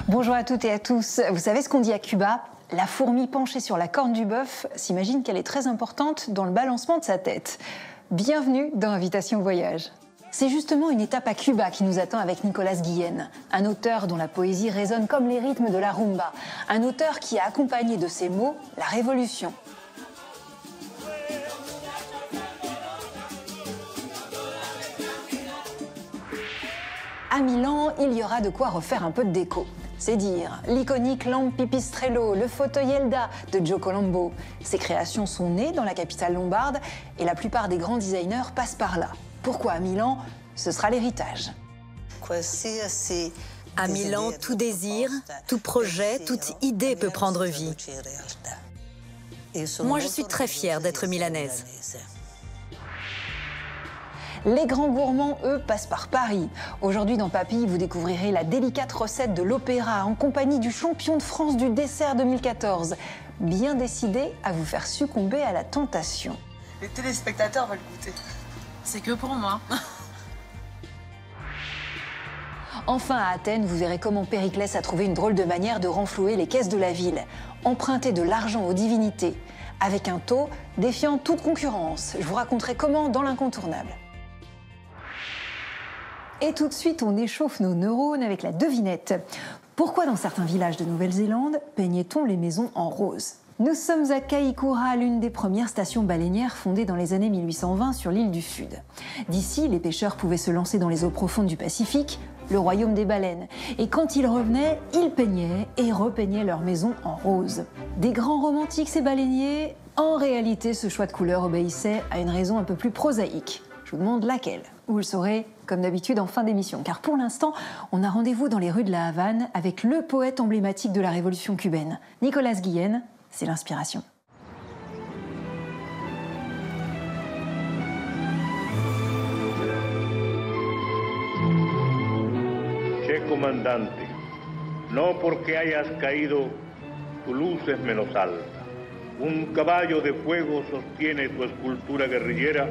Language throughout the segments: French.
Bonjour à toutes et à tous. Vous savez ce qu'on dit à Cuba? La fourmi penchée sur la corne du bœuf s'imagine qu'elle est très importante dans le balancement de sa tête. Bienvenue dans Invitation au voyage. C'est justement une étape à Cuba qui nous attend avec Nicolas Guillen, un auteur dont la poésie résonne comme les rythmes de la rumba, un auteur qui a accompagné de ses mots la révolution. À Milan, il y aura de quoi refaire un peu de déco. C'est dire, l'iconique lampe Pipistrello, le fauteuil Elda de Joe Colombo. Ces créations sont nées dans la capitale lombarde et la plupart des grands designers passent par là. Pourquoi à Milan? Ce sera l'héritage. À Milan, tout désir, tout projet, toute idée peut prendre vie. Moi, je suis très fière d'être milanaise. Les grands gourmands, eux, passent par Paris. Aujourd'hui, dans Papilles, vous découvrirez la délicate recette de l'opéra en compagnie du champion de France du dessert 2014. Bien décidé à vous faire succomber à la tentation. Les téléspectateurs veulent goûter. C'est que pour moi. Enfin, à Athènes, vous verrez comment Périclès a trouvé une drôle de manière de renflouer les caisses de la ville. Emprunter de l'argent aux divinités, avec un taux défiant toute concurrence. Je vous raconterai comment dans l'incontournable. Et tout de suite, on échauffe nos neurones avec la devinette. Pourquoi dans certains villages de Nouvelle-Zélande peignait-on les maisons en rose? Nous sommes à Kaikoura, l'une des premières stations baleinières fondées dans les années 1820 sur l'île du Sud. D'ici, les pêcheurs pouvaient se lancer dans les eaux profondes du Pacifique, le royaume des baleines. Et quand ils revenaient, ils peignaient et repeignaient leurs maisons en rose. Des grands romantiques, ces baleiniers? En réalité, ce choix de couleur obéissait à une raison un peu plus prosaïque. Je vous demande laquelle. Vous le saurez, comme d'habitude, en fin d'émission. Car pour l'instant, on a rendez-vous dans les rues de la Havane avec le poète emblématique de la révolution cubaine. Nicolas Guillen, c'est l'inspiration. Che comandante, no porque hayas caído, tu luz es menos alta. Un caballo de fuego sostiene tu escultura guerrillera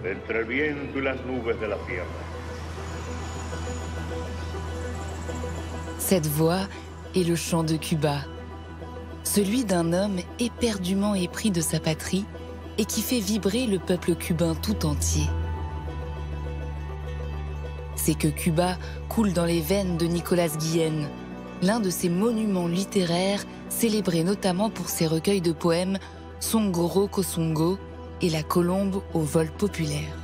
entre el viento y las nubes de la sierra. Cette voix est le chant de Cuba, celui d'un homme éperdument épris de sa patrie et qui fait vibrer le peuple cubain tout entier. C'est que Cuba coule dans les veines de Nicolas Guillen, l'un de ces monuments littéraires célébrés notamment pour ses recueils de poèmes Songoro Kosongo et La colombe au vol populaire.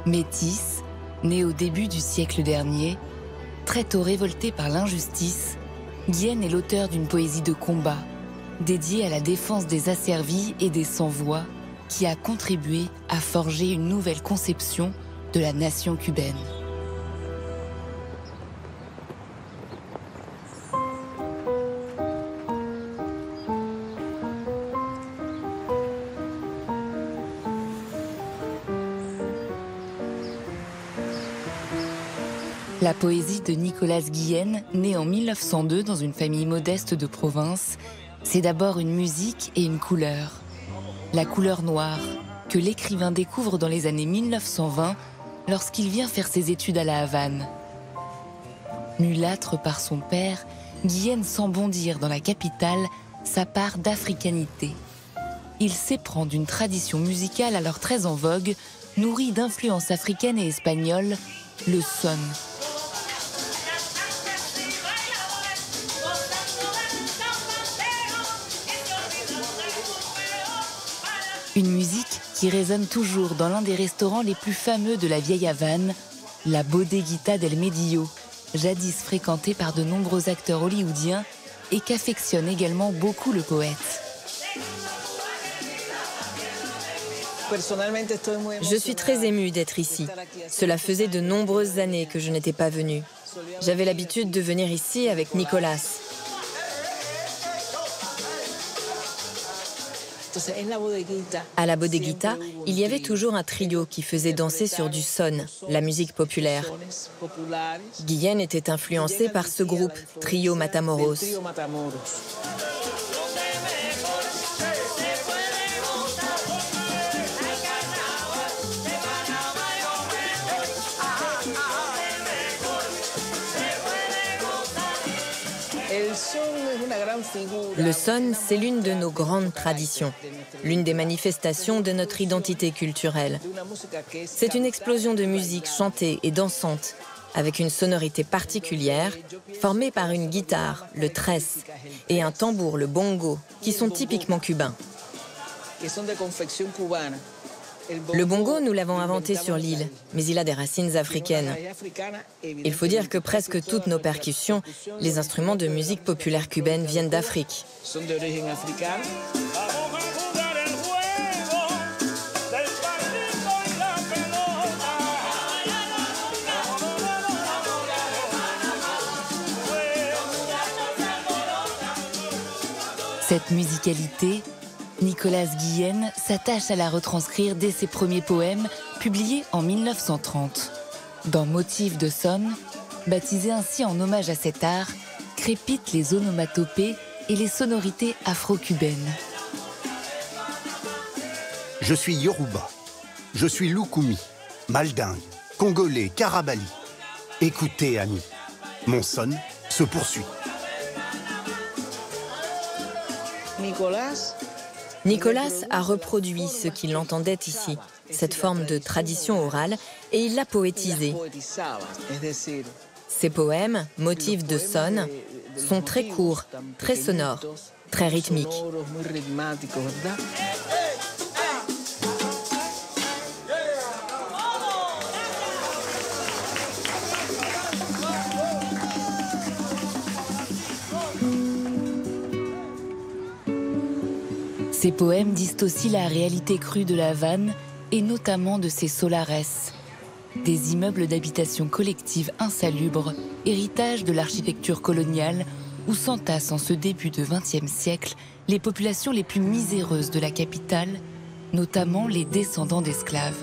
Métis, né au début du siècle dernier, très tôt révolté par l'injustice, Guillen est l'auteur d'une poésie de combat, dédiée à la défense des asservis et des sans-voix, qui a contribué à forger une nouvelle conception de la nation cubaine. La poésie de Nicolas Guillen, né en 1902 dans une famille modeste de province, c'est d'abord une musique et une couleur. La couleur noire, que l'écrivain découvre dans les années 1920 lorsqu'il vient faire ses études à la Havane. Mulâtre par son père, Guillen sent bondir dans la capitale sa part d'africanité. Il s'éprend d'une tradition musicale alors très en vogue, nourrie d'influences africaines et espagnoles, le son. Une musique qui résonne toujours dans l'un des restaurants les plus fameux de la vieille Havane, la Bodeguita del Medio, jadis fréquentée par de nombreux acteurs hollywoodiens et qu'affectionne également beaucoup le poète. Je suis très émue d'être ici. Cela faisait de nombreuses années que je n'étais pas venue. J'avais l'habitude de venir ici avec Nicolas. À la Bodeguita, il y avait toujours un trio qui faisait danser sur du son, la musique populaire. Guillen était influencé par ce groupe, Trio Matamoros. Le son, c'est l'une de nos grandes traditions, l'une des manifestations de notre identité culturelle. C'est une explosion de musique chantée et dansante, avec une sonorité particulière, formée par une guitare, le tres, et un tambour, le bongo, qui sont typiquement cubains. Le bongo, nous l'avons inventé sur l'île, mais il a des racines africaines. Il faut dire que presque toutes nos percussions, les instruments de musique populaire cubaine, viennent d'Afrique. Cette musicalité, Nicolas Guillen s'attache à la retranscrire dès ses premiers poèmes, publiés en 1930. Dans Motifs de son, baptisé ainsi en hommage à cet art, crépitent les onomatopées et les sonorités afro-cubaines. Je suis Yoruba, je suis Lukumi, Maldingue, Congolais, Karabali. Écoutez, amis, mon son se poursuit. Nicolas a reproduit ce qu'il entendait ici, cette forme de tradition orale, et il l'a poétisée. Ses poèmes, Motifs de son, sont très courts, très sonores, très rythmiques. Ces poèmes disent aussi la réalité crue de La Havane et notamment de ses solares, des immeubles d'habitation collective insalubres, héritage de l'architecture coloniale où s'entassent en ce début de XXe siècle les populations les plus miséreuses de la capitale, notamment les descendants d'esclaves.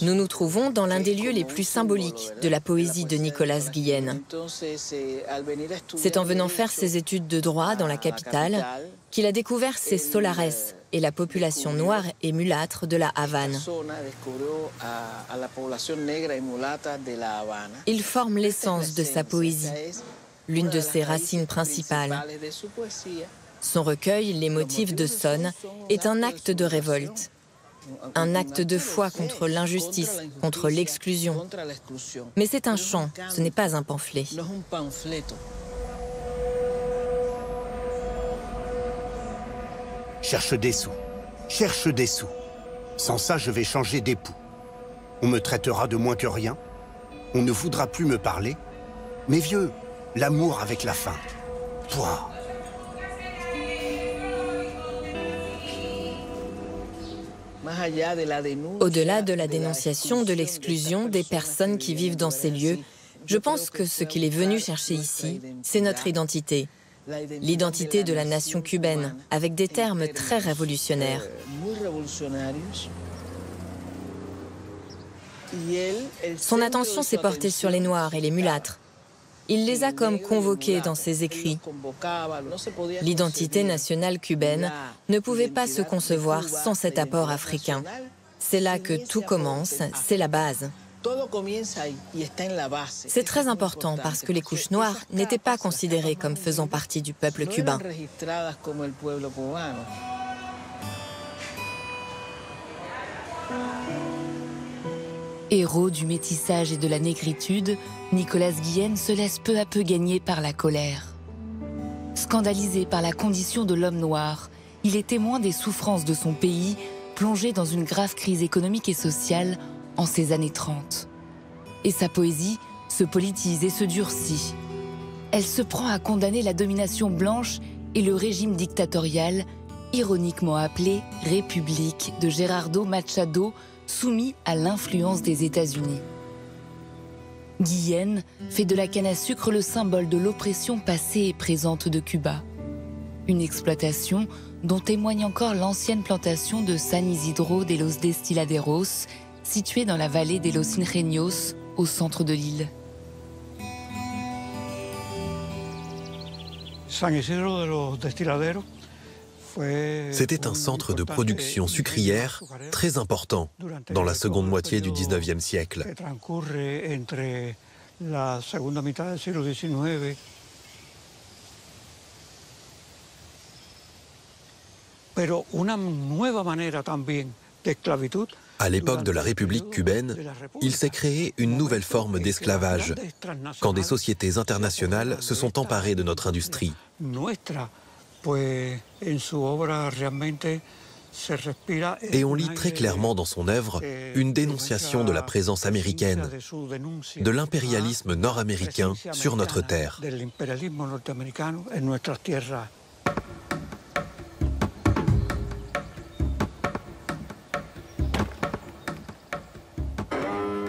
Nous nous trouvons dans l'un des lieux les plus symboliques de la poésie de Nicolas Guillen. C'est en venant faire ses études de droit dans la capitale qu'il a découvert ces solares et la population noire et mulâtre de la Havane. Il forme l'essence de sa poésie, l'une de ses racines principales. Son recueil, Les Motifs de son, est un acte de révolte. Un acte de foi contre l'injustice, contre l'exclusion. Mais c'est un chant, ce n'est pas un pamphlet. Cherche des sous, cherche des sous. Sans ça, je vais changer d'époux. On me traitera de moins que rien. On ne voudra plus me parler. Mais vieux, l'amour avec la faim. Toi. Au-delà de la dénonciation de l'exclusion des personnes qui vivent dans ces lieux, je pense que ce qu'il est venu chercher ici, c'est notre identité. L'identité de la nation cubaine, avec des termes très révolutionnaires. Son attention s'est portée sur les Noirs et les mulâtres. Il les a comme convoqués dans ses écrits. L'identité nationale cubaine ne pouvait pas se concevoir sans cet apport africain. C'est là que tout commence, c'est la base. C'est très important parce que les couches noires n'étaient pas considérées comme faisant partie du peuple cubain. Héros du métissage et de la négritude, Nicolas Guillen se laisse peu à peu gagner par la colère. Scandalisé par la condition de l'homme noir, il est témoin des souffrances de son pays, plongé dans une grave crise économique et sociale en ces années 30. Et sa poésie se politise et se durcit. Elle se prend à condamner la domination blanche et le régime dictatorial, ironiquement appelé « République » de Gerardo Machado, soumis à l'influence des États-Unis. Guillen fait de la canne à sucre le symbole de l'oppression passée et présente de Cuba. Une exploitation dont témoigne encore l'ancienne plantation de San Isidro de los Destiladeros, située dans la vallée de Los Ingenios, au centre de l'île. San Isidro de los Destiladeros. C'était un centre de production sucrière très important dans la seconde moitié du XIXe siècle. la segunda mitad del siglo XIX. Pero una nueva manera también de esclavitud. À l'époque de la République cubaine, il s'est créé une nouvelle forme d'esclavage, quand des sociétés internationales se sont emparées de notre industrie. Et on lit très clairement dans son œuvre une dénonciation de la présence américaine, de l'impérialisme nord-américain sur notre terre.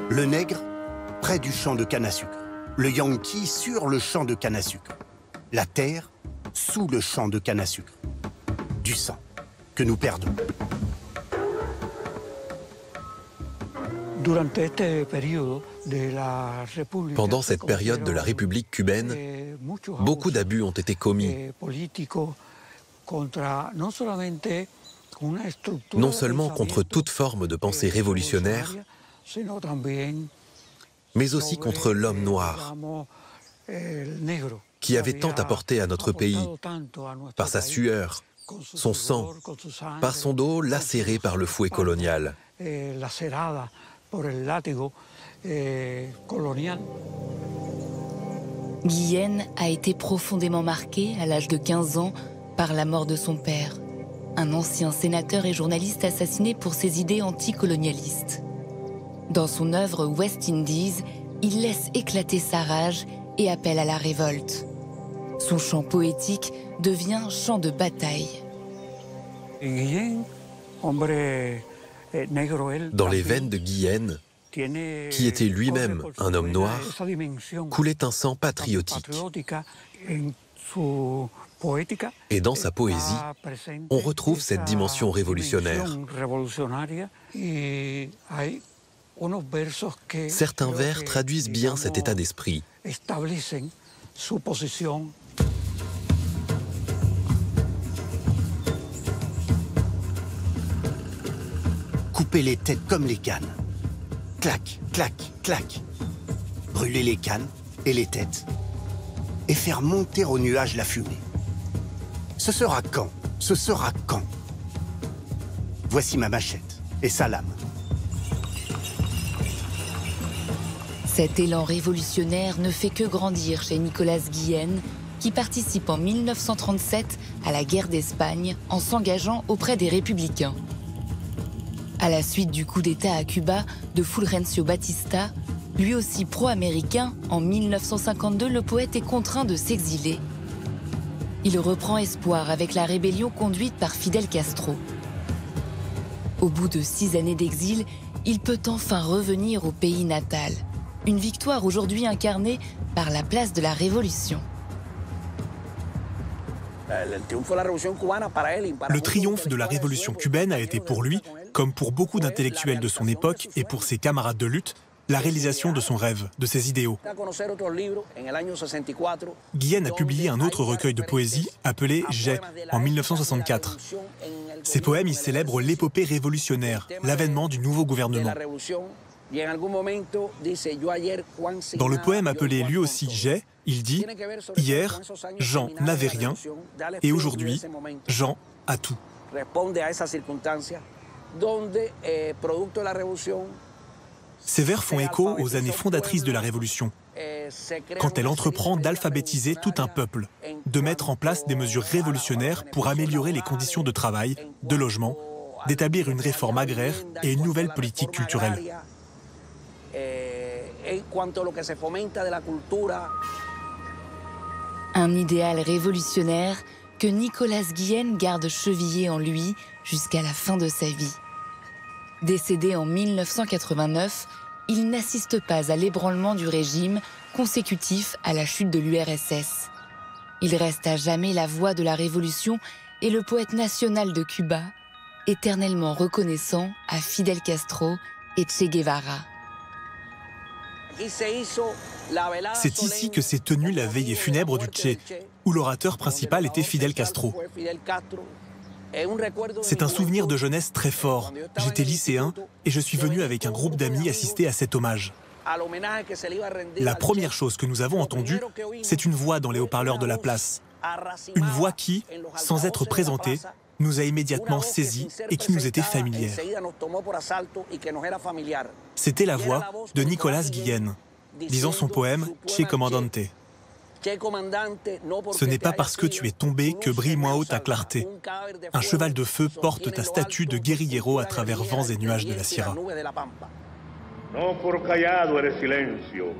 Le nègre, près du champ de canne à sucre. Le yankee, sur le champ de canne à sucre. La terre, sous le champ de canne à sucre. Du sang que nous perdons. Pendant cette période de la République cubaine, beaucoup d'abus ont été commis. Non seulement contre toute forme de pensée révolutionnaire, mais aussi contre l'homme noir, qui avait tant apporté à notre pays, par sa sueur, son sang, par son dos lacéré par le fouet colonial. Guillén a été profondément marqué à l'âge de 15 ans par la mort de son père, un ancien sénateur et journaliste assassiné pour ses idées anticolonialistes. Dans son œuvre West Indies, il laisse éclater sa rage et appelle à la révolte. Son chant poétique devient chant de bataille. Dans les veines de Guillén, qui était lui-même un homme noir, coulait un sang patriotique. Et dans sa poésie, on retrouve cette dimension révolutionnaire. Certains vers traduisent bien cet état d'esprit. Couper les têtes comme les cannes. Clac, clac, clac. Brûler les cannes et les têtes. Et faire monter au nuage la fumée. Ce sera quand? Ce sera quand? Voici ma machette et sa lame. Cet élan révolutionnaire ne fait que grandir chez Nicolas Guillén, qui participe en 1937 à la guerre d'Espagne en s'engageant auprès des républicains. À la suite du coup d'État à Cuba de Fulgencio Batista, lui aussi pro-américain, en 1952, le poète est contraint de s'exiler. Il reprend espoir avec la rébellion conduite par Fidel Castro. Au bout de 6 années d'exil, il peut enfin revenir au pays natal. Une victoire aujourd'hui incarnée par la place de la Révolution. Le triomphe de la révolution cubaine a été pour lui, comme pour beaucoup d'intellectuels de son époque et pour ses camarades de lutte, la réalisation de son rêve, de ses idéaux. Guillén a publié un autre recueil de poésie appelé « J'ai » en 1964. Ces poèmes y célèbrent l'épopée révolutionnaire, l'avènement du nouveau gouvernement. Dans le poème appelé lui aussi « J'ai », il dit « Hier, Jean n'avait rien, et aujourd'hui, Jean a tout ». Ces vers font écho aux années fondatrices de la Révolution, quand elle entreprend d'alphabétiser tout un peuple, de mettre en place des mesures révolutionnaires pour améliorer les conditions de travail, de logement, d'établir une réforme agraire et une nouvelle politique culturelle. Un idéal révolutionnaire que Nicolas Guillén garde chevillé en lui jusqu'à la fin de sa vie. Décédé en 1989, il n'assiste pas à l'ébranlement du régime consécutif à la chute de l'URSS. Il reste à jamais la voix de la révolution et le poète national de Cuba, éternellement reconnaissant à Fidel Castro et Che Guevara. C'est ici que s'est tenue la veillée funèbre du Che, où l'orateur principal était Fidel Castro. C'est un souvenir de jeunesse très fort. J'étais lycéen et je suis venu avec un groupe d'amis assister à cet hommage. La première chose que nous avons entendue, c'est une voix dans les haut-parleurs de la place. Une voix qui, sans être présentée, nous a immédiatement saisis et qui nous était familière. C'était la voix de Nicolas Guillen, disant son poème « Che comandante ». Ce n'est pas parce que tu es tombé que brille moins haut ta clarté. Un cheval de feu porte ta statue de guerriero à travers vents et nuages de la Sierra. No por callado eres silencio,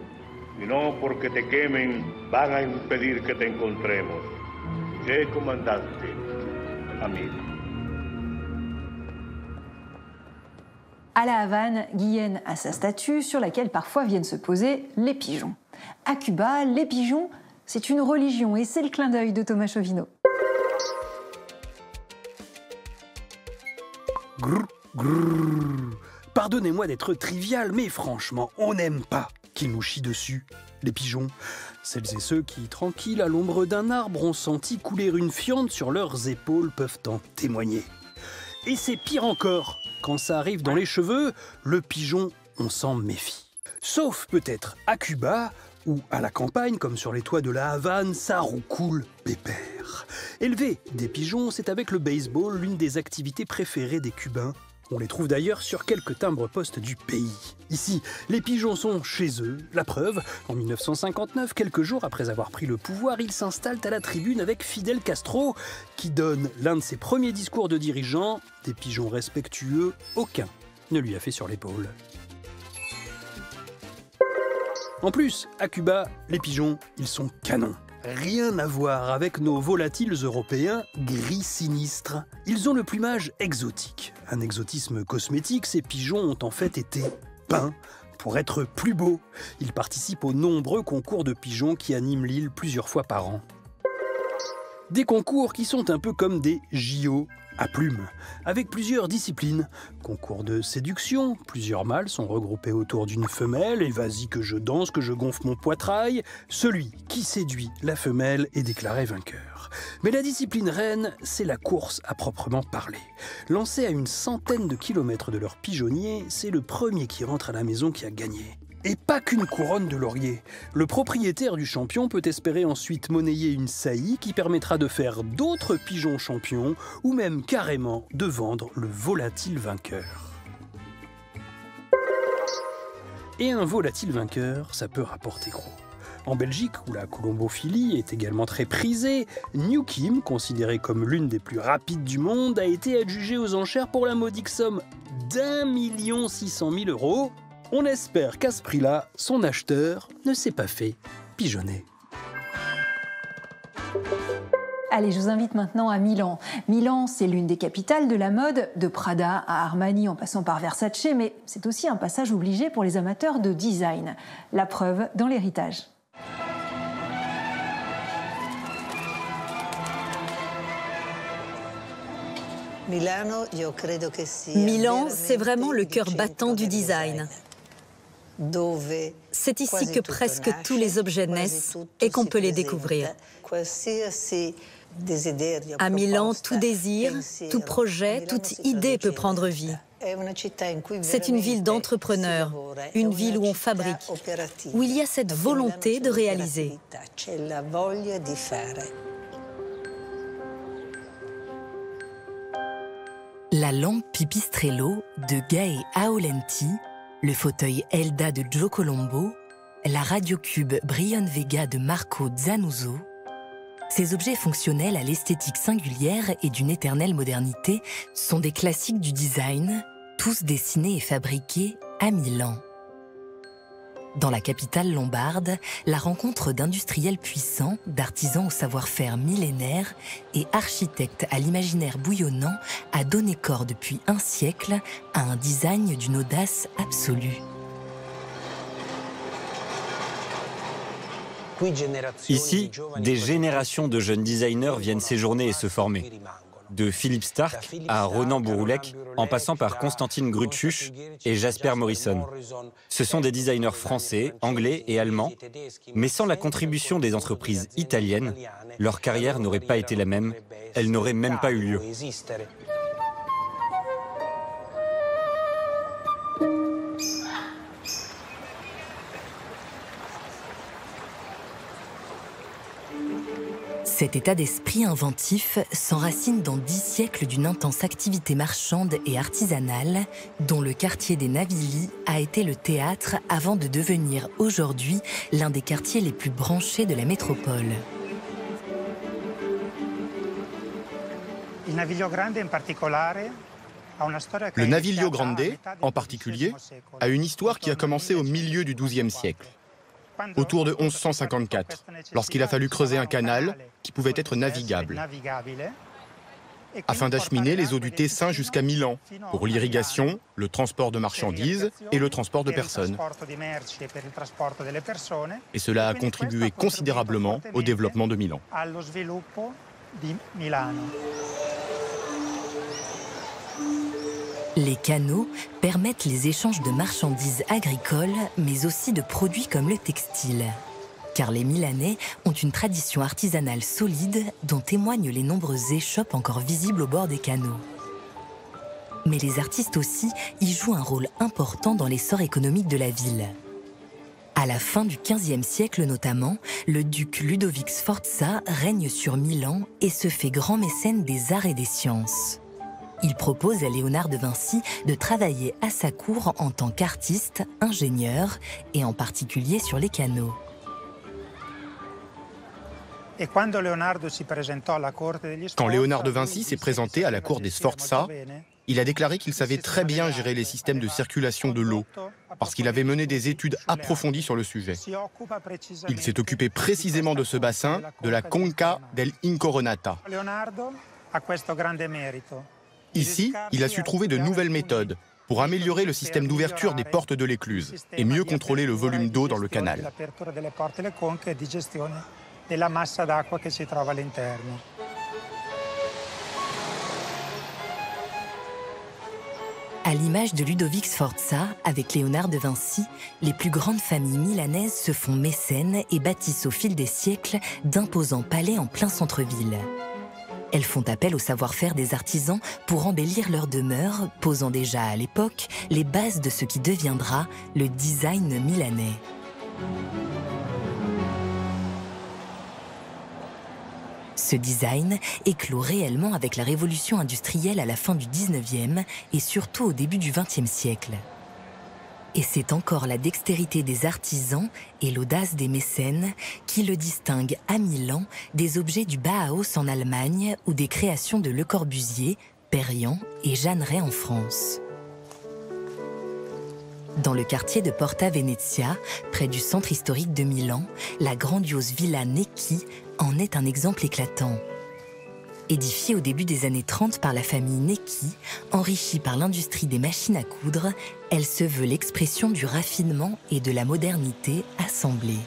y no porque te quemen van a impedir que te encontremos. Che comandante, amigo. À la Havane, Guillen a sa statue sur laquelle parfois viennent se poser les pigeons. À Cuba, les pigeons, c'est une religion et c'est le clin d'œil de Thomas Chauvineau. Grrr, grrr. Pardonnez-moi d'être trivial, mais franchement, on n'aime pas qu'ils nous chient dessus, les pigeons. Celles et ceux qui, tranquilles à l'ombre d'un arbre, ont senti couler une fiente sur leurs épaules peuvent en témoigner. Et c'est pire encore, quand ça arrive dans les cheveux, le pigeon, on s'en méfie. Sauf peut-être à Cuba, ou à la campagne, comme sur les toits de la Havane, ça roucoule pépère. Élever des pigeons, c'est avec le baseball l'une des activités préférées des Cubains. On les trouve d'ailleurs sur quelques timbres-poste du pays. Ici, les pigeons sont chez eux. La preuve, en 1959, quelques jours après avoir pris le pouvoir, ils s'installent à la tribune avec Fidel Castro, qui donne l'un de ses premiers discours de dirigeant. Des pigeons respectueux, aucun ne lui a fait sur l'épaule. En plus, à Cuba, les pigeons, ils sont canons. Rien à voir avec nos volatiles européens gris sinistres. Ils ont le plumage exotique. Un exotisme cosmétique, ces pigeons ont en fait été peints pour être plus beaux. Ils participent aux nombreux concours de pigeons qui animent l'île plusieurs fois par an. Des concours qui sont un peu comme des JO à plumes, avec plusieurs disciplines. Concours de séduction, plusieurs mâles sont regroupés autour d'une femelle, et vas-y que je danse, que je gonfle mon poitrail. Celui qui séduit la femelle est déclaré vainqueur. Mais la discipline reine, c'est la course à proprement parler. Lancé à une centaine de kilomètres de leur pigeonnier, c'est le premier qui rentre à la maison qui a gagné. Et pas qu'une couronne de laurier. Le propriétaire du champion peut espérer ensuite monnayer une saillie qui permettra de faire d'autres pigeons champions ou même carrément de vendre le volatile vainqueur. Et un volatile vainqueur, ça peut rapporter gros. En Belgique, où la colombophilie est également très prisée, New Kim, considérée comme l'une des plus rapides du monde, a été adjugée aux enchères pour la modique somme d'1 600 000 €. On espère qu'à ce prix-là, son acheteur ne s'est pas fait pigeonner. Allez, je vous invite maintenant à Milan. Milan, c'est l'une des capitales de la mode, de Prada à Armani en passant par Versace, mais c'est aussi un passage obligé pour les amateurs de design. La preuve dans l'héritage. Milan, c'est vraiment le cœur battant du design. C'est ici que presque tous les objets naissent et qu'on peut les découvrir. À Milan, tout désir, tout projet, toute idée peut prendre vie. C'est une ville d'entrepreneurs, une ville où on fabrique, où il y a cette volonté de réaliser. La lampe Pipistrello de Gae Aolenti, le fauteuil Elda de Joe Colombo, la radiocube Brion Vega de Marco Zanuzzo, ces objets fonctionnels à l'esthétique singulière et d'une éternelle modernité sont des classiques du design, tous dessinés et fabriqués à Milan. Dans la capitale lombarde, la rencontre d'industriels puissants, d'artisans au savoir-faire millénaire et architectes à l'imaginaire bouillonnant a donné corps depuis un siècle à un design d'une audace absolue. Ici, des générations de jeunes designers viennent séjourner et se former. De Philippe Stark à Ronan Bouroulec, en passant par Constantine Grutschus et Jasper Morrison. Ce sont des designers français, anglais et allemands, mais sans la contribution des entreprises italiennes, leur carrière n'aurait pas été la même, elle n'aurait même pas eu lieu. Cet état d'esprit inventif s'enracine dans 10 siècles d'une intense activité marchande et artisanale dont le quartier des Navili a été le théâtre avant de devenir aujourd'hui l'un des quartiers les plus branchés de la métropole. Le Naviglio Grande, en particulier, a une histoire qui a commencé au milieu du XIIe siècle, autour de 1154, lorsqu'il a fallu creuser un canal qui pouvait être navigable, afin d'acheminer les eaux du Tessin jusqu'à Milan, pour l'irrigation, le transport de marchandises et le transport de personnes. Et cela a contribué considérablement au développement de Milan. Les canaux permettent les échanges de marchandises agricoles, mais aussi de produits comme le textile. Car les Milanais ont une tradition artisanale solide dont témoignent les nombreuses échoppes encore visibles au bord des canaux. Mais les artistes aussi y jouent un rôle important dans l'essor économique de la ville. À la fin du XVe siècle notamment, le duc Ludovic Sforza règne sur Milan et se fait grand mécène des arts et des sciences. Il propose à Léonard de Vinci de travailler à sa cour en tant qu'artiste, ingénieur et en particulier sur les canaux. Quand Léonard de Vinci s'est présenté à la cour des Sforza, il a déclaré qu'il savait très bien gérer les systèmes de circulation de l'eau, parce qu'il avait mené des études approfondies sur le sujet. Il s'est occupé précisément de ce bassin, de la Conca dell'Incoronata. Ici, il a su trouver de nouvelles méthodes pour améliorer le système d'ouverture des portes de l'écluse et mieux contrôler le volume d'eau dans le canal. À l'image de Ludovic Sforza, avec Léonard de Vinci, les plus grandes familles milanaises se font mécènes et bâtissent au fil des siècles d'imposants palais en plein centre-ville. Elles font appel au savoir-faire des artisans pour embellir leur demeure, posant déjà à l'époque les bases de ce qui deviendra le design milanais. Ce design éclot réellement avec la révolution industrielle à la fin du XIXe et surtout au début du XXe siècle. Et c'est encore la dextérité des artisans et l'audace des mécènes qui le distinguent à Milan des objets du Bauhaus en Allemagne ou des créations de Le Corbusier, Perriand et Jeanneret en France. Dans le quartier de Porta Venezia, près du centre historique de Milan, la grandiose villa Necchi en est un exemple éclatant. Édifiée au début des années 30 par la famille Necchi, enrichie par l'industrie des machines à coudre, elle se veut l'expression du raffinement et de la modernité assemblée.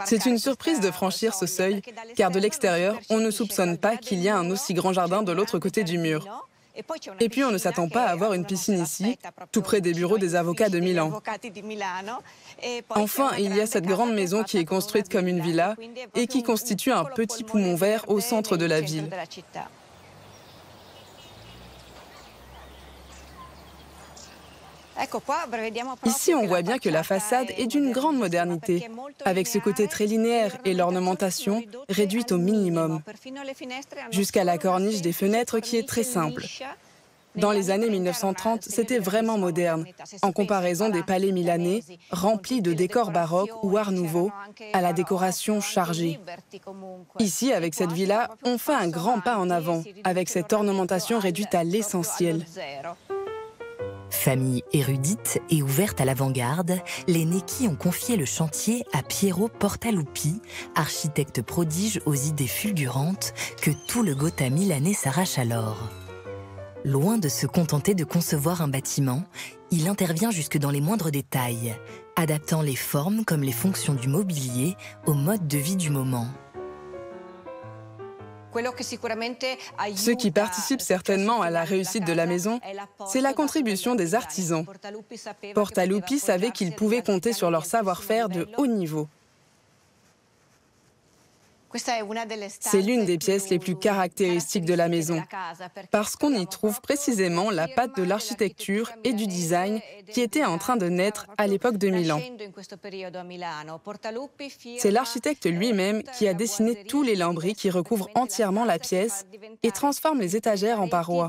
C'est une surprise de franchir ce seuil, car de l'extérieur, on ne soupçonne pas qu'il y a un aussi grand jardin de l'autre côté du mur. Et puis on ne s'attend pas à avoir une piscine ici, tout près des bureaux des avocats de Milan. Enfin, il y a cette grande maison qui est construite comme une villa et qui constitue un petit poumon vert au centre de la ville. Ici, on voit bien que la façade est d'une grande modernité, avec ce côté très linéaire et l'ornementation réduite au minimum, jusqu'à la corniche des fenêtres qui est très simple. Dans les années 1930, c'était vraiment moderne, en comparaison des palais milanais, remplis de décors baroques ou art nouveau, à la décoration chargée. Ici, avec cette villa, on fait un grand pas en avant, avec cette ornementation réduite à l'essentiel. Famille érudite et ouverte à l'avant-garde, les Necchi ont confié le chantier à Piero Portaluppi, architecte prodige aux idées fulgurantes que tout le Gotha milanais s'arrache alors. Loin de se contenter de concevoir un bâtiment, il intervient jusque dans les moindres détails, adaptant les formes comme les fonctions du mobilier au mode de vie du moment. Ce qui participe certainement à la réussite de la maison, c'est la contribution des artisans. Portaluppi savait qu'ils pouvaient compter sur leur savoir-faire de haut niveau. C'est l'une des pièces les plus caractéristiques de la maison, parce qu'on y trouve précisément la patte de l'architecture et du design qui était en train de naître à l'époque de Milan. C'est l'architecte lui-même qui a dessiné tous les lambris qui recouvrent entièrement la pièce et transforment les étagères en parois.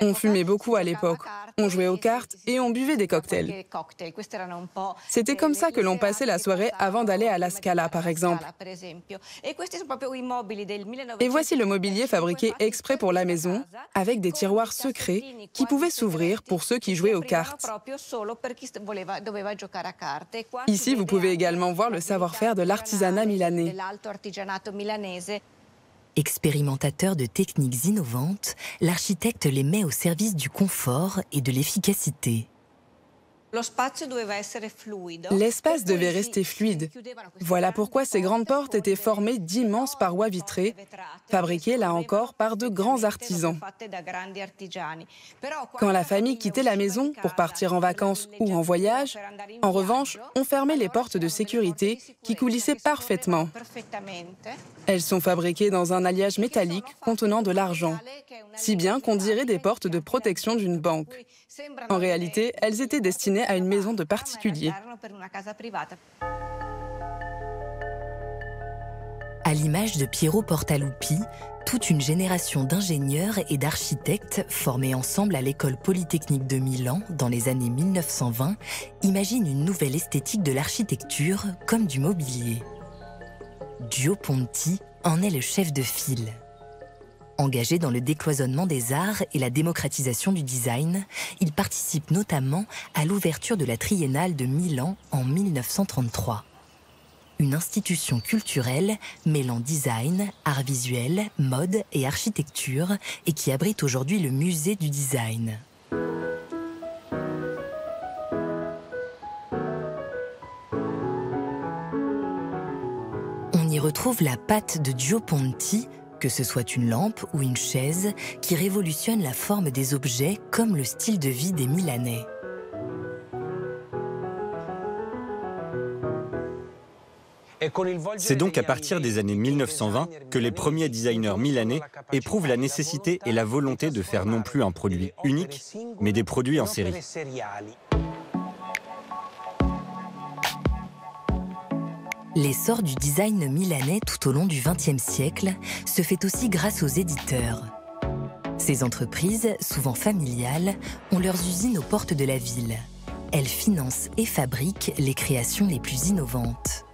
On fumait beaucoup à l'époque, on jouait aux cartes et on buvait des cocktails. C'était comme ça que l'on passait la soirée avant d'aller à la Scala, par exemple. Et voici le mobilier fabriqué exprès pour la maison, avec des tiroirs secrets qui pouvaient s'ouvrir pour ceux qui jouaient aux cartes. Ici, vous pouvez également voir le savoir-faire de l'artisanat milanais. Expérimentateur de techniques innovantes, l'architecte les met au service du confort et de l'efficacité. L'espace devait rester fluide. Voilà pourquoi ces grandes portes étaient formées d'immenses parois vitrées, fabriquées là encore par de grands artisans. Quand la famille quittait la maison pour partir en vacances ou en voyage, en revanche, on fermait les portes de sécurité qui coulissaient parfaitement. Elles sont fabriquées dans un alliage métallique contenant de l'argent, si bien qu'on dirait des portes de protection d'une banque. En réalité, elles étaient destinées à une maison de particulier. À l'image de Piero Portaluppi, toute une génération d'ingénieurs et d'architectes formés ensemble à l'école polytechnique de Milan dans les années 1920 imagine une nouvelle esthétique de l'architecture comme du mobilier. Gio Ponti en est le chef de file. Engagé dans le décloisonnement des arts et la démocratisation du design, il participe notamment à l'ouverture de la Triennale de Milan en 1933. Une institution culturelle mêlant design, art visuel, mode et architecture et qui abrite aujourd'hui le musée du design. On y retrouve la patte de Gio Ponti, que ce soit une lampe ou une chaise, qui révolutionne la forme des objets comme le style de vie des Milanais. C'est donc à partir des années 1920 que les premiers designers milanais éprouvent la nécessité et la volonté de faire non plus un produit unique, mais des produits en série. L'essor du design milanais tout au long du XXe siècle se fait aussi grâce aux éditeurs. Ces entreprises, souvent familiales, ont leurs usines aux portes de la ville. Elles financent et fabriquent les créations les plus innovantes.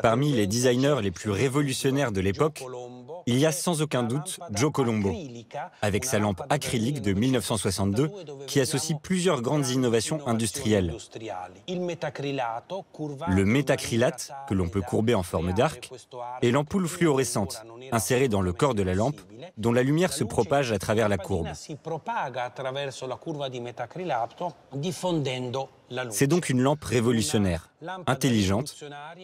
Parmi les designers les plus révolutionnaires de l'époque, il y a sans aucun doute Gio Colombo, avec sa lampe acrylique de 1962 qui associe plusieurs grandes innovations industrielles. Le métacrylate, que l'on peut courber en forme d'arc, et l'ampoule fluorescente, insérée dans le corps de la lampe, dont la lumière se propage à travers la courbe. C'est donc une lampe révolutionnaire, intelligente,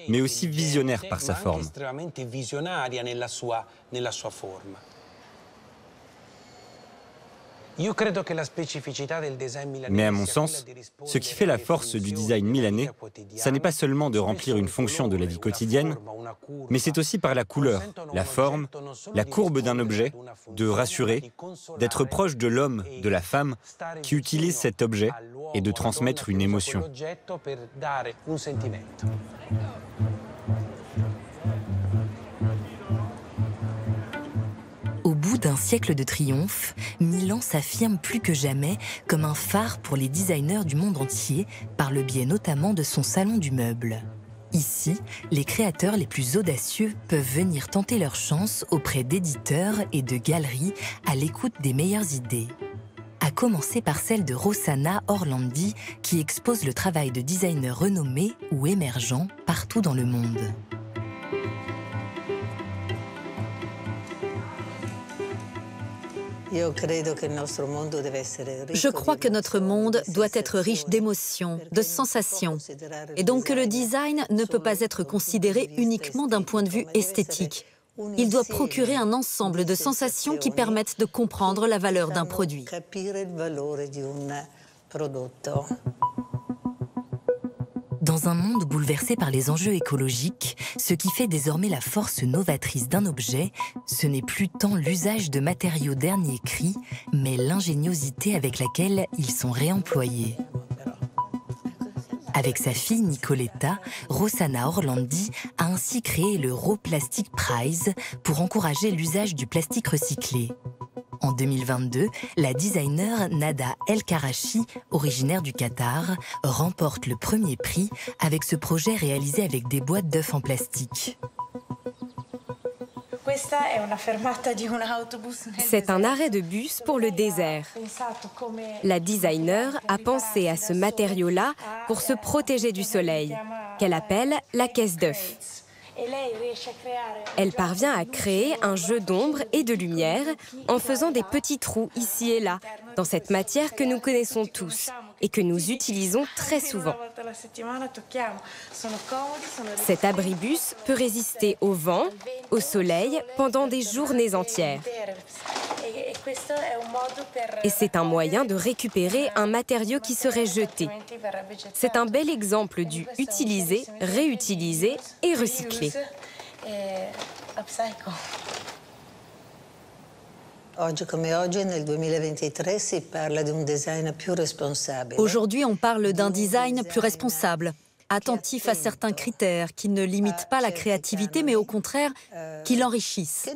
mais aussi visionnaire par sa forme. Mais à mon sens, ce qui fait la force du design milanais, ça n'est pas seulement de remplir une fonction de la vie quotidienne, mais c'est aussi par la couleur, la forme, la courbe d'un objet, de rassurer, d'être proche de l'homme, de la femme, qui utilise cet objet et de transmettre une émotion. Au bout d'un siècle de triomphe, Milan s'affirme plus que jamais comme un phare pour les designers du monde entier, par le biais notamment de son salon du meuble. Ici, les créateurs les plus audacieux peuvent venir tenter leur chance auprès d'éditeurs et de galeries à l'écoute des meilleures idées. À commencer par celle de Rossana Orlandi, qui expose le travail de designers renommés ou émergents partout dans le monde. Je crois que notre monde doit être riche d'émotions, de sensations, et donc que le design ne peut pas être considéré uniquement d'un point de vue esthétique, Il doit procurer un ensemble de sensations qui permettent de comprendre la valeur d'un produit. Dans un monde bouleversé par les enjeux écologiques, ce qui fait désormais la force novatrice d'un objet, ce n'est plus tant l'usage de matériaux dernier cri, mais l'ingéniosité avec laquelle ils sont réemployés. Avec sa fille Nicoletta, Rossana Orlandi a ainsi créé le Raw Plastic Prize pour encourager l'usage du plastique recyclé. En 2022, la designer Nada El Karachi, originaire du Qatar, remporte le premier prix avec ce projet réalisé avec des boîtes d'œufs en plastique. C'est un arrêt de bus pour le désert. La designer a pensé à ce matériau-là pour se protéger du soleil, qu'elle appelle la caisse d'œufs. Elle parvient à créer un jeu d'ombre et de lumière en faisant des petits trous ici et là, dans cette matière que nous connaissons tous et que nous utilisons très souvent. Cet abribus peut résister au vent, au soleil, pendant des journées entières. Et c'est un moyen de récupérer un matériau qui serait jeté. C'est un bel exemple du utiliser, réutiliser et recycler. Aujourd'hui, on parle d'un design plus responsable, attentif à certains critères qui ne limitent pas la créativité, mais au contraire, qui l'enrichissent.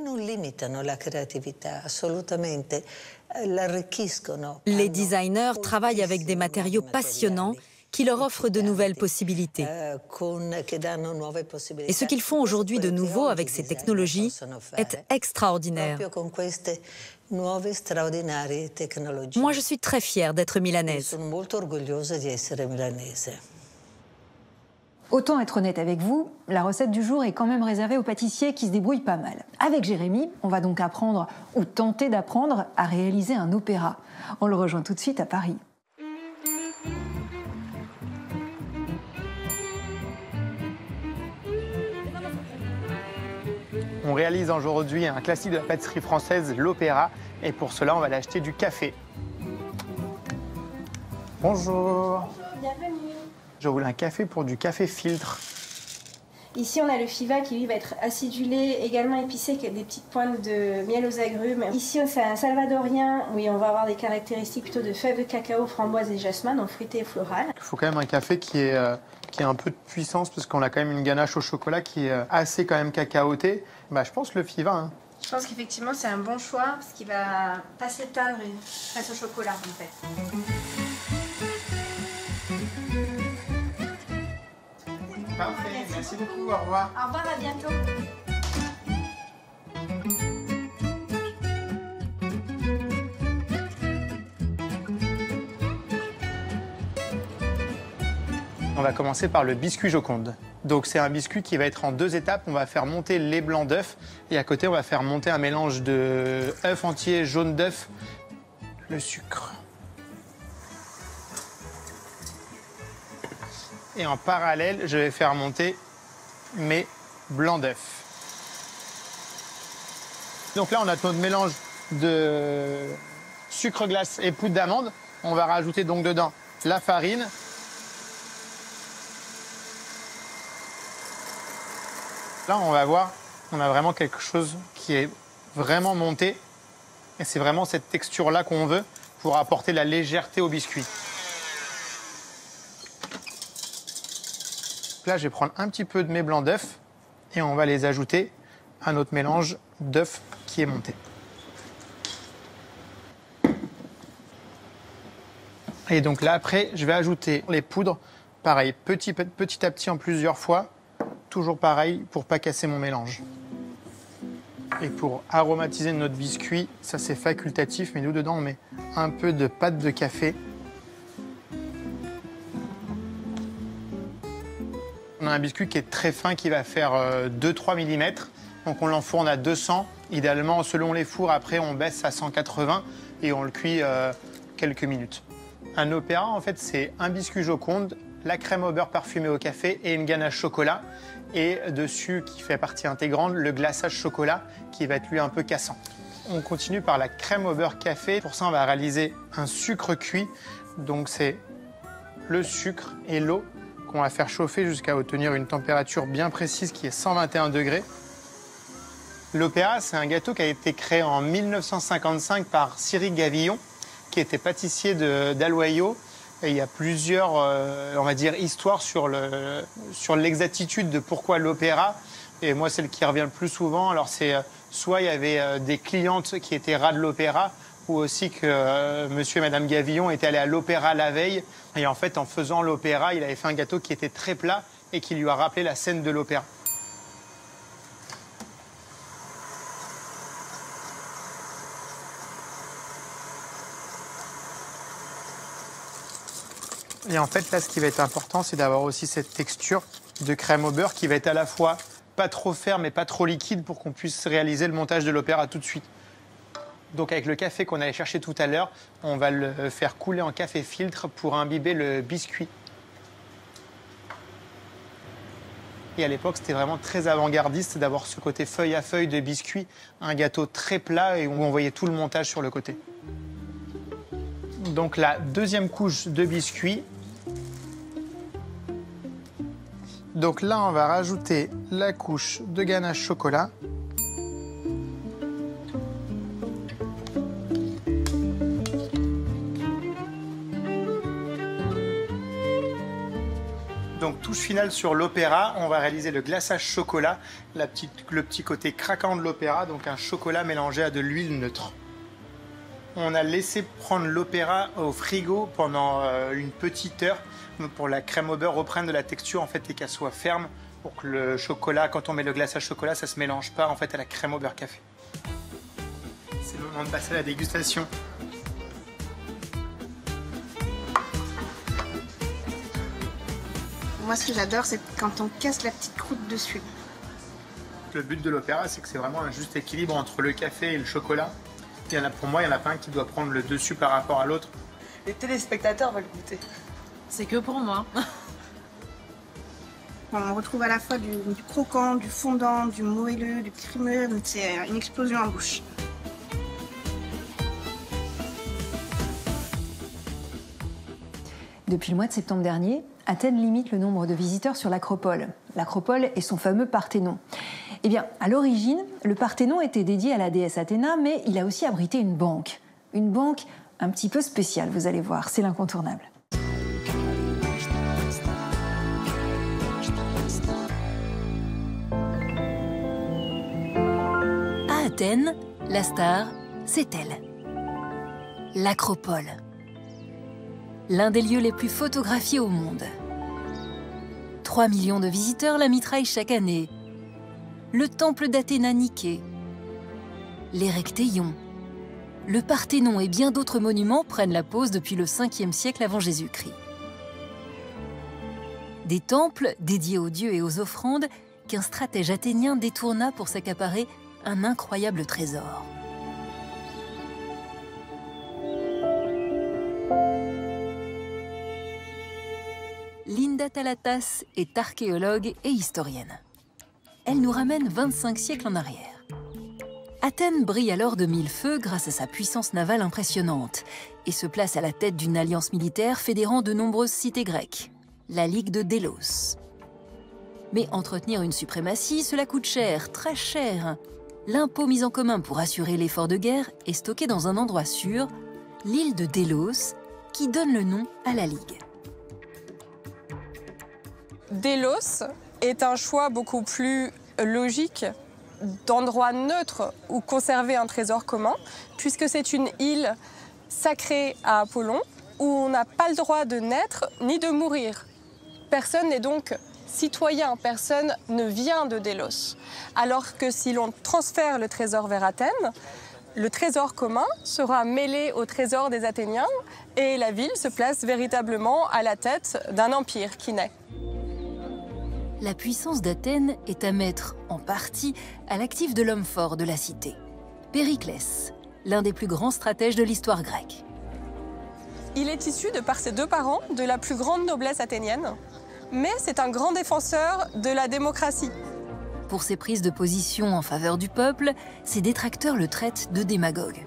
Les designers travaillent avec des matériaux passionnants qui leur offrent de nouvelles possibilités. Et ce qu'ils font aujourd'hui de nouveau avec ces technologies est extraordinaire. Moi, je suis très fière d'être milanaise. Autant être honnête avec vous, la recette du jour est quand même réservée aux pâtissiers qui se débrouillent pas mal. Avec Jérémy, on va donc apprendre, ou tenter d'apprendre, à réaliser un opéra. On le rejoint tout de suite à Paris. On réalise aujourd'hui un classique de la pâtisserie française, l'opéra, et pour cela, on va aller acheter du café. Bonjour. Bienvenue. Je voulais un café pour du café filtre. Ici, on a le Fiva qui, lui, va être acidulé, également épicé, avec des petites pointes de miel aux agrumes. Ici, c'est un salvadorien, oui, on va avoir des caractéristiques plutôt de fèves de cacao, framboise et jasmin, donc fruité et floral. Il faut quand même un café qui ait un peu de puissance, parce qu'on a quand même une ganache au chocolat qui est assez quand même cacaotée. Bah, je pense le Fiva. Hein. Je pense qu'effectivement, c'est un bon choix, parce qu'il va pas s'éteindre face au chocolat, en fait. Parfait, merci beaucoup, au revoir. Au revoir, à bientôt. On va commencer par le biscuit Joconde. Donc c'est un biscuit qui va être en 2 étapes. On va faire monter les blancs d'œufs et à côté on va faire monter un mélange de œufs entiers, jaune d'œuf, le sucre. Et en parallèle, je vais faire monter mes blancs d'œufs. Donc là, on a notre mélange de sucre glace et poudre d'amande. On va rajouter donc dedans la farine. Là, on va voir, on a vraiment quelque chose qui est vraiment monté. Et c'est vraiment cette texture-là qu'on veut pour apporter la légèreté au biscuit. Là, je vais prendre un petit peu de mes blancs d'œufs et on va les ajouter à notre mélange d'œufs qui est monté. Et donc là, après, je vais ajouter les poudres, pareil, petit à petit en plusieurs fois, toujours pareil pour pas casser mon mélange. Et pour aromatiser notre biscuit, ça c'est facultatif, mais nous dedans on met un peu de pâte de café. On a un biscuit qui est très fin, qui va faire 2-3 mm. Donc on l'enfourne à 200. Idéalement, selon les fours, après on baisse à 180 et on le cuit quelques minutes. Un opéra, en fait, c'est un biscuit Joconde, la crème au beurre parfumée au café et une ganache chocolat. Et dessus, qui fait partie intégrante, le glaçage chocolat qui va être lui un peu cassant. On continue par la crème au beurre café. Pour ça, on va réaliser un sucre cuit. Donc c'est le sucre et l'eau qu'on va faire chauffer jusqu'à obtenir une température bien précise qui est 121 degrés. L'opéra, c'est un gâteau qui a été créé en 1955 par Cyril Gavillon, qui était pâtissier d'Aloyau. Et il y a plusieurs, on va dire, histoires sur l'exactitude de pourquoi l'opéra. Et moi, celle qui revient le plus souvent, alors c'est soit il y avait des clientes qui étaient ras de l'opéra, ou aussi que monsieur et madame Gavillon étaient allés à l'opéra la veille. Et en fait, en faisant l'opéra, il avait fait un gâteau qui était très plat et qui lui a rappelé la scène de l'opéra. Et en fait, là, ce qui va être important, c'est d'avoir aussi cette texture de crème au beurre qui va être à la fois pas trop ferme et pas trop liquide pour qu'on puisse réaliser le montage de l'opéra tout de suite. Donc avec le café qu'on allait chercher tout à l'heure, on va le faire couler en café filtre pour imbiber le biscuit. Et à l'époque, c'était vraiment très avant-gardiste d'avoir ce côté feuille à feuille de biscuit, un gâteau très plat et où on voyait tout le montage sur le côté. Donc la deuxième couche de biscuit. Donc là, on va rajouter la couche de ganache chocolat. Donc touche finale sur l'opéra, on va réaliser le glaçage chocolat, le petit côté craquant de l'opéra, donc un chocolat mélangé à de l'huile neutre. On a laissé prendre l'opéra au frigo pendant une petite heure pour que la crème au beurre reprenne de la texture en fait, et qu'elle soit ferme pour que le chocolat, quand on met le glaçage chocolat, ça ne se mélange pas en fait, à la crème au beurre café. C'est le moment de passer à la dégustation. Moi, ce que j'adore, c'est quand on casse la petite croûte dessus. Le but de l'opéra, c'est que c'est vraiment un juste équilibre entre le café et le chocolat. Pour moi, il n'y en a pas un qui doit prendre le dessus par rapport à l'autre. Les téléspectateurs veulent goûter. C'est que pour moi. On retrouve à la fois du croquant, du fondant, du moelleux, du crémeux. C'est une explosion en bouche. Depuis le mois de septembre dernier, Athènes limite le nombre de visiteurs sur l'Acropole. L'Acropole est son fameux Parthénon. Eh bien, à l'origine, le Parthénon était dédié à la déesse Athéna, mais il a aussi abrité une banque. Une banque un petit peu spéciale, vous allez voir, c'est l'incontournable. À Athènes, la star, c'est elle. L'Acropole. L'un des lieux les plus photographiés au monde. 3 millions de visiteurs la mitraillent chaque année. Le temple d'Athéna Niké, l'Érectéion, le Parthénon et bien d'autres monuments prennent la pose depuis le 5e siècle avant Jésus-Christ. Des temples dédiés aux dieux et aux offrandes qu'un stratège athénien détourna pour s'accaparer un incroyable trésor. Linda Talatas est archéologue et historienne. Elle nous ramène 25 siècles en arrière. Athènes brille alors de mille feux grâce à sa puissance navale impressionnante et se place à la tête d'une alliance militaire fédérant de nombreuses cités grecques, la Ligue de Délos. Mais entretenir une suprématie, cela coûte cher, très cher. L'impôt mis en commun pour assurer l'effort de guerre est stocké dans un endroit sûr, l'île de Délos, qui donne le nom à la Ligue. Délos est un choix beaucoup plus logique d'endroit neutre où conserver un trésor commun, puisque c'est une île sacrée à Apollon, où on n'a pas le droit de naître ni de mourir. Personne n'est donc citoyen, personne ne vient de Délos. Alors que si l'on transfère le trésor vers Athènes, le trésor commun sera mêlé au trésor des Athéniens et la ville se place véritablement à la tête d'un empire qui naît. La puissance d'Athènes est à mettre, en partie, à l'actif de l'homme fort de la cité, Périclès, l'un des plus grands stratèges de l'histoire grecque. Il est issu, de par ses deux parents, de la plus grande noblesse athénienne, mais c'est un grand défenseur de la démocratie. Pour ses prises de position en faveur du peuple, ses détracteurs le traitent de démagogue.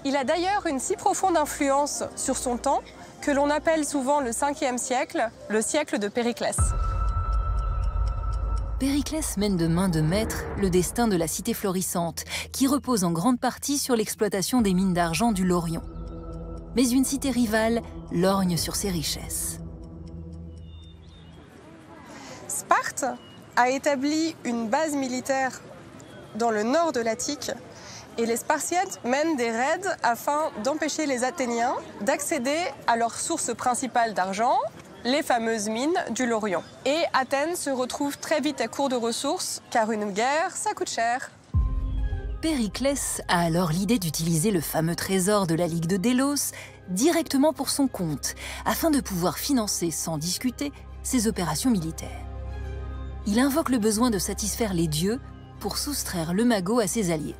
Il a d'ailleurs une si profonde influence sur son temps que l'on appelle souvent le 5e siècle, le siècle de Périclès. Périclès mène de main de maître le destin de la cité florissante, qui repose en grande partie sur l'exploitation des mines d'argent du Laurion. Mais une cité rivale lorgne sur ses richesses. Sparte a établi une base militaire dans le nord de l'Attique et les Spartiates mènent des raids afin d'empêcher les Athéniens d'accéder à leur source principale d'argent, les fameuses mines du Laurion. Et Athènes se retrouve très vite à court de ressources, car une guerre, ça coûte cher. Périclès a alors l'idée d'utiliser le fameux trésor de la Ligue de Délos directement pour son compte, afin de pouvoir financer sans discuter ses opérations militaires. Il invoque le besoin de satisfaire les dieux pour soustraire le magot à ses alliés.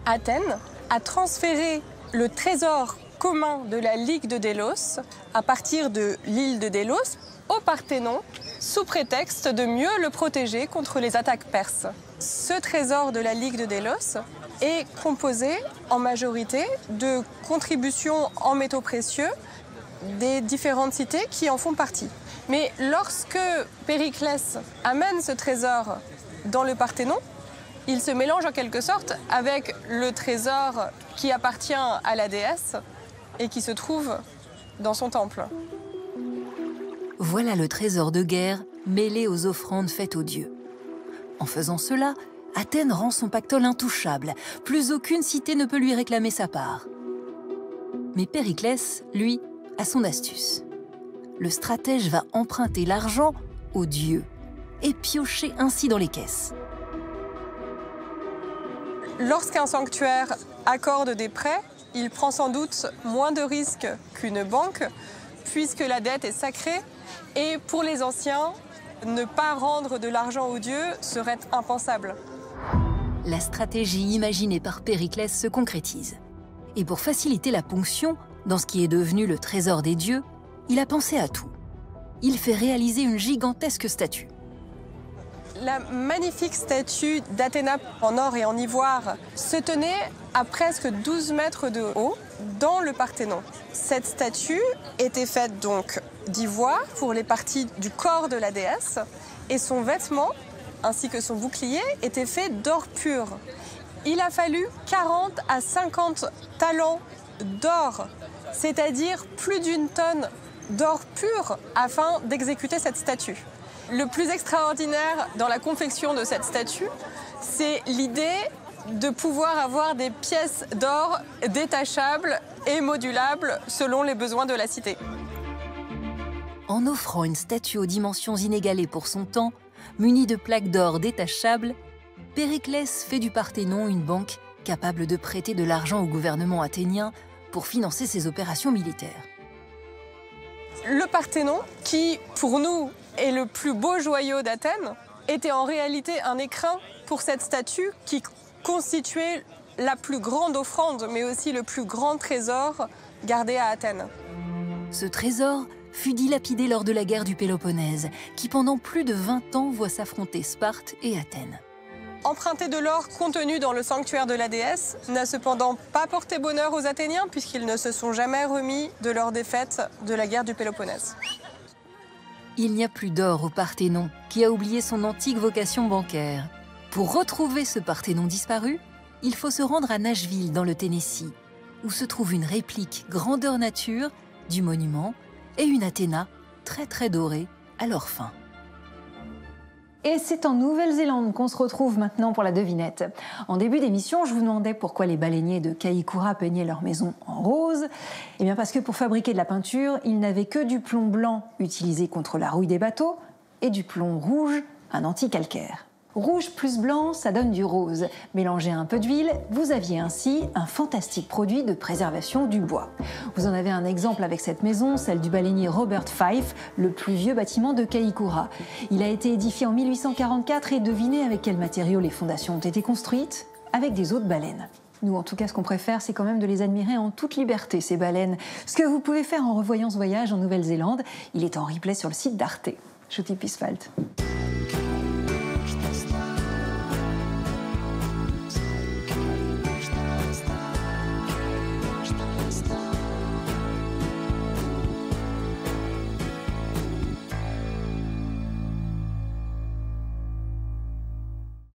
Athènes a transféré le trésor commun de la Ligue de Délos à partir de l'île de Délos au Parthénon, sous prétexte de mieux le protéger contre les attaques perses. Ce trésor de la Ligue de Délos est composé en majorité de contributions en métaux précieux des différentes cités qui en font partie. Mais lorsque Périclès amène ce trésor dans le Parthénon, il se mélange en quelque sorte avec le trésor qui appartient à la déesse et qui se trouve dans son temple. Voilà le trésor de guerre mêlé aux offrandes faites aux dieux. En faisant cela, Athènes rend son pactole intouchable. Plus aucune cité ne peut lui réclamer sa part. Mais Périclès, lui, a son astuce. Le stratège va emprunter l'argent aux dieux et piocher ainsi dans les caisses. Lorsqu'un sanctuaire accorde des prêts, il prend sans doute moins de risques qu'une banque, puisque la dette est sacrée. Et pour les anciens, ne pas rendre de l'argent aux dieux serait impensable. La stratégie imaginée par Périclès se concrétise. Et pour faciliter la ponction, dans ce qui est devenu le trésor des dieux, il a pensé à tout. Il fait réaliser une gigantesque statue. La magnifique statue d'Athéna en or et en ivoire se tenait à presque 12 mètres de haut dans le Parthénon. Cette statue était faite donc d'ivoire pour les parties du corps de la déesse et son vêtement ainsi que son bouclier étaient faits d'or pur. Il a fallu 40 à 50 talents d'or, c'est-à-dire plus d'une tonne d'or pur afin d'exécuter cette statue. Le plus extraordinaire dans la confection de cette statue, c'est l'idée de pouvoir avoir des pièces d'or détachables et modulables selon les besoins de la cité. En offrant une statue aux dimensions inégalées pour son temps, munie de plaques d'or détachables, Périclès fait du Parthénon une banque capable de prêter de l'argent au gouvernement athénien pour financer ses opérations militaires. Le Parthénon, qui pour nous est le plus beau joyau d'Athènes, était en réalité un écrin pour cette statue qui constituait la plus grande offrande, mais aussi le plus grand trésor gardé à Athènes. Ce trésor fut dilapidé lors de la guerre du Péloponnèse, qui pendant plus de 20 ans voit s'affronter Sparte et Athènes. Emprunter de l'or contenu dans le sanctuaire de la déesse n'a cependant pas porté bonheur aux Athéniens puisqu'ils ne se sont jamais remis de leur défaite de la guerre du Péloponnèse. Il n'y a plus d'or au Parthénon, qui a oublié son antique vocation bancaire. Pour retrouver ce Parthénon disparu, il faut se rendre à Nashville, dans le Tennessee, où se trouve une réplique grandeur nature du monument et une Athéna très dorée à leur fin. Et c'est en Nouvelle-Zélande qu'on se retrouve maintenant pour la devinette. En début d'émission, je vous demandais pourquoi les baleiniers de Kaikoura peignaient leur maison en rose. Eh bien parce que pour fabriquer de la peinture, ils n'avaient que du plomb blanc utilisé contre la rouille des bateaux et du plomb rouge, un anti-calcaire. Rouge plus blanc, ça donne du rose. Mélangez un peu d'huile, vous aviez ainsi un fantastique produit de préservation du bois. Vous en avez un exemple avec cette maison, celle du baleinier Robert Fife, le plus vieux bâtiment de Kaikoura. Il a été édifié en 1844 et devinez avec quel matériau les fondations ont été construites ? Avec des os de baleine. Nous, en tout cas, ce qu'on préfère, c'est quand même de les admirer en toute liberté, ces baleines. Ce que vous pouvez faire en revoyant ce voyage en Nouvelle-Zélande, il est en replay sur le site d'Arte. Shooty Pisfalt.